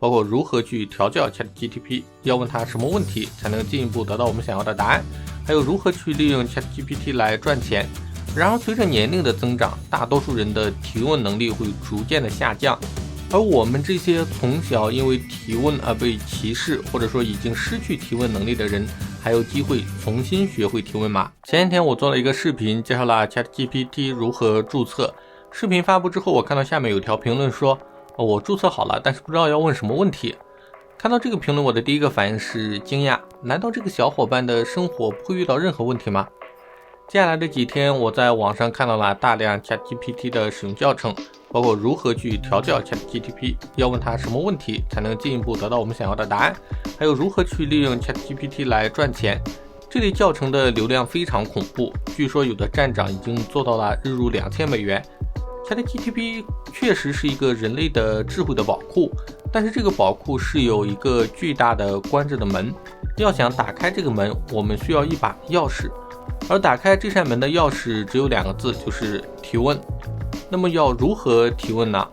包括如何去调教 ChatGPT， 要问它什么问题才能进一步得到我们想要的答案，还有如何去利用 ChatGPT 来赚钱。然而随着年龄的增长，大多数人的提问能力会逐渐的下降，而我们这些从小因为提问而被歧视，或者说已经失去提问能力的人，还有机会重新学会提问吗？前几天我做了一个视频，介绍了 ChatGPT 如何注册。视频发布之后，我看到下面有条评论说，我注册好了，但是不知道要问什么问题。看到这个评论，我的第一个反应是惊讶，难道这个小伙伴的生活不会遇到任何问题吗？接下来的几天，我在网上看到了大量 ChatGPT 的使用教程，包括如何去调教 ChatGPT， 要问它什么问题才能进一步得到我们想要的答案，还有如何去利用 ChatGPT 来赚钱。这类教程的流量非常恐怖，据说有的站长已经做到了日入$2000。ChatGPT 确实是一个人类的智慧的宝库，但是这个宝库是有一个巨大的关着的门，要想打开这个门，我们需要一把钥匙，而打开这扇门的钥匙只有2个字，就是提问。那么要如何提问呢？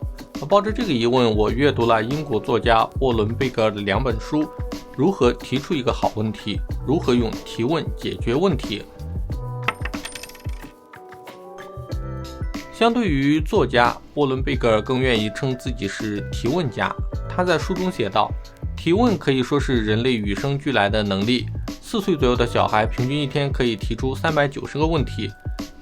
抱着这个疑问，我阅读了英国作家沃伦贝格尔的2本书，如何提出一个好问题，如何用提问解决问题。相对于作家，沃伦贝格尔更愿意称自己是提问家。他在书中写道，提问可以说是人类与生俱来的能力，4岁左右的小孩平均一天可以提出390个问题，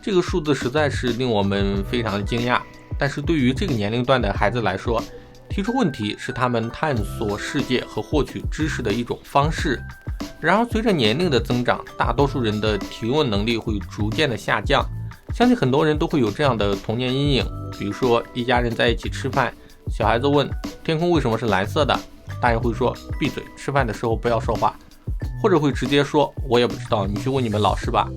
这个数字实在是令我们非常的惊讶。但是对于这个年龄段的孩子来说，提出问题是他们探索世界和获取知识的一种方式。然而随着年龄的增长，大多数人的提问能力会逐渐的下降。相信很多人都会有这样的童年阴影，比如说一家人在一起吃饭，小孩子问天空为什么是蓝色的，大人会说闭嘴，吃饭的时候不要说话，或者会直接说我也不知道，你去问你们老师吧。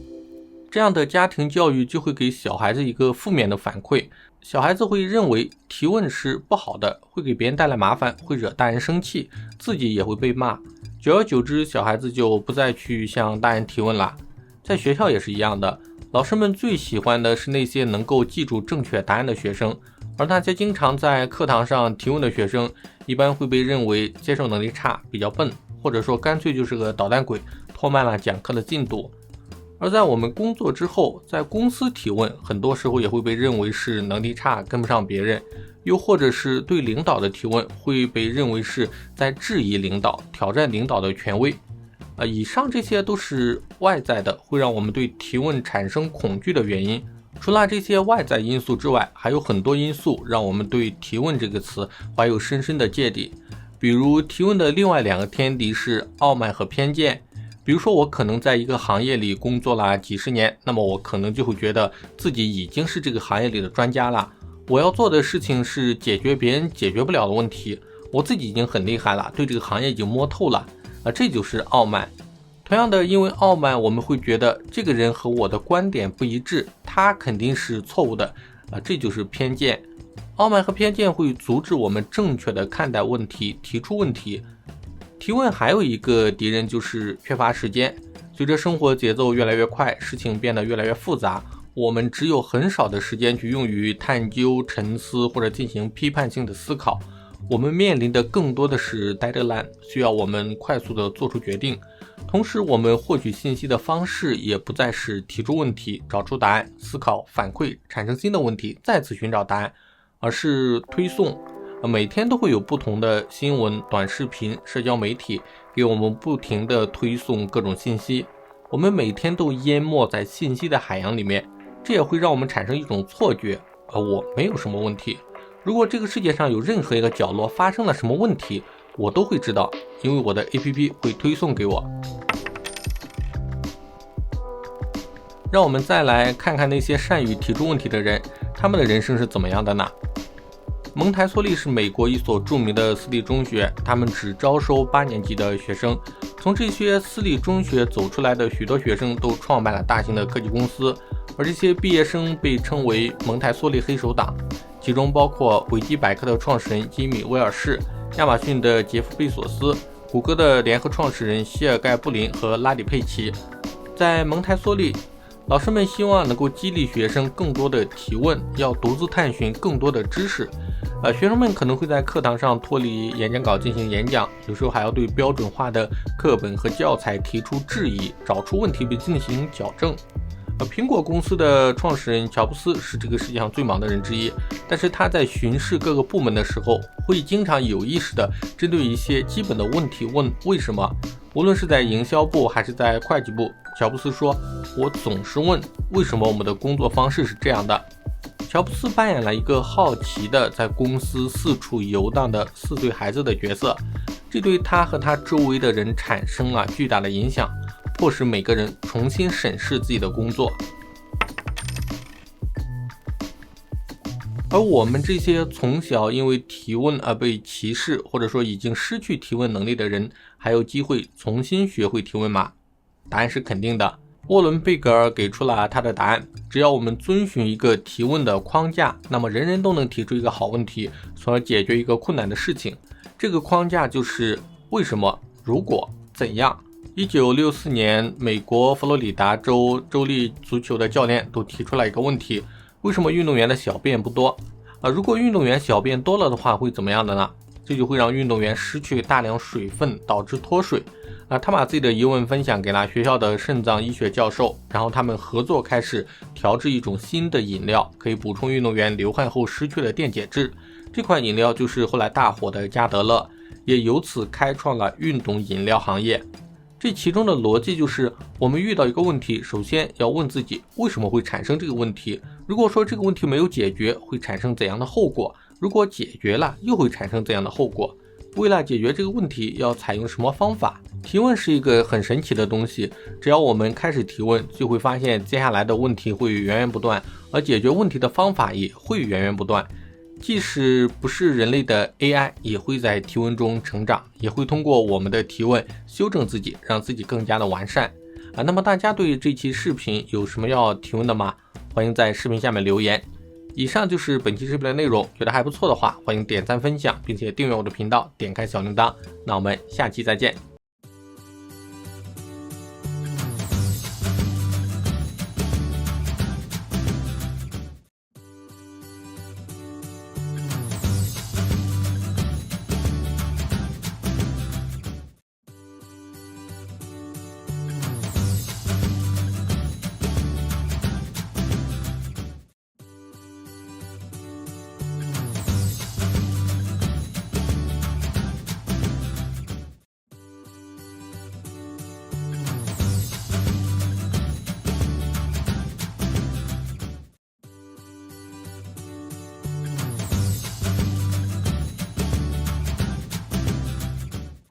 这样的家庭教育就会给小孩子一个负面的反馈，小孩子会认为提问是不好的，会给别人带来麻烦，会惹大人生气，自己也会被骂。久而久之，小孩子就不再去向大人提问了。在学校也是一样的，老师们最喜欢的是那些能够记住正确答案的学生，而那些经常在课堂上提问的学生，一般会被认为接受能力差，比较笨，或者说干脆就是个捣蛋鬼，拖慢了讲课的进度。而在我们工作之后，在公司提问，很多时候也会被认为是能力差，跟不上别人，又或者是对领导的提问会被认为是在质疑领导，挑战领导的权威。以上这些都是外在的，会让我们对提问产生恐惧的原因。除了这些外在因素之外，还有很多因素让我们对提问这个词怀有深深的芥蒂。比如提问的另外2个天敌是傲慢和偏见。比如说我可能在一个行业里工作了几十年，那么我可能就会觉得自己已经是这个行业里的专家了，我要做的事情是解决别人解决不了的问题，我自己已经很厉害了，对这个行业已经摸透了，这就是傲慢。同样的，因为傲慢，我们会觉得这个人和我的观点不一致，他肯定是错误的，这就是偏见。傲慢和偏见会阻止我们正确的看待问题，提出问题。提问还有一个敌人就是缺乏时间。随着生活节奏越来越快，事情变得越来越复杂，我们只有很少的时间去用于探究、沉思或者进行批判性的思考。我们面临的更多的是 deadline， 需要我们快速的做出决定。同时，我们获取信息的方式也不再是提出问题、找出答案、思考、反馈、产生新的问题、再次寻找答案，而是推送。每天都会有不同的新闻、短视频、社交媒体给我们不停地推送各种信息，我们每天都淹没在信息的海洋里面，这也会让我们产生一种错觉，我没有什么问题。如果这个世界上有任何一个角落发生了什么问题，我都会知道，因为我的 APP 会推送给我。让我们再来看看那些善于提出问题的人，他们的人生是怎么样的呢？蒙台梭利是美国一所著名的私立中学，他们只招收8年级的学生。从这些私立中学走出来的许多学生都创办了大型的科技公司，而这些毕业生被称为蒙台梭利黑手党，其中包括维基百科的创始人吉米·威尔士、亚马逊的杰夫·贝索斯、谷歌的联合创始人谢尔盖·布林和拉里·佩奇。在蒙台梭利，老师们希望能够激励学生更多的提问，要独自探寻更多的知识。学生们可能会在课堂上脱离演讲稿进行演讲，有时候还要对标准化的课本和教材提出质疑，找出问题并进行矫正。苹果公司的创始人乔布斯是这个世界上最忙的人之一，但是他在巡视各个部门的时候，会经常有意识地针对一些基本的问题问为什么。无论是在营销部还是在会计部，乔布斯说，我总是问为什么我们的工作方式是这样的。乔布斯扮演了一个好奇的在公司四处游荡的4岁孩子的角色，这对他和他周围的人产生了巨大的影响，迫使每个人重新审视自己的工作。而我们这些从小因为提问而被歧视，或者说已经失去提问能力的人，还有机会重新学会提问吗？答案是肯定的。沃伦·贝格尔给出了他的答案，只要我们遵循一个提问的框架，那么人人都能提出一个好问题，从而解决一个困难的事情。这个框架就是为什么、如果、怎样。1964年，美国佛罗里达州州立足球的教练都提出了一个问题，为什么运动员的小便不多？如果运动员小便多了的话，会怎么样的呢？这就会让运动员失去大量水分，导致脱水。他把自己的疑问分享给了学校的肾脏医学教授，然后他们合作开始调制一种新的饮料，可以补充运动员流汗后失去的电解质。这款饮料就是后来大火的加德乐，也由此开创了运动饮料行业。这其中的逻辑就是，我们遇到一个问题，首先要问自己为什么会产生这个问题，如果说这个问题没有解决，会产生怎样的后果，如果解决了，又会产生怎样的后果。为了解决这个问题，要采用什么方法？提问是一个很神奇的东西，只要我们开始提问，就会发现接下来的问题会源源不断，而解决问题的方法也会源源不断。即使不是人类的 AI， 也会在提问中成长，也会通过我们的提问修正自己，让自己更加的完善。那么大家对这期视频有什么要提问的吗？欢迎在视频下面留言。以上就是本期视频的内容，觉得还不错的话，欢迎点赞分享，并且订阅我的频道，点开小铃铛。那我们下期再见。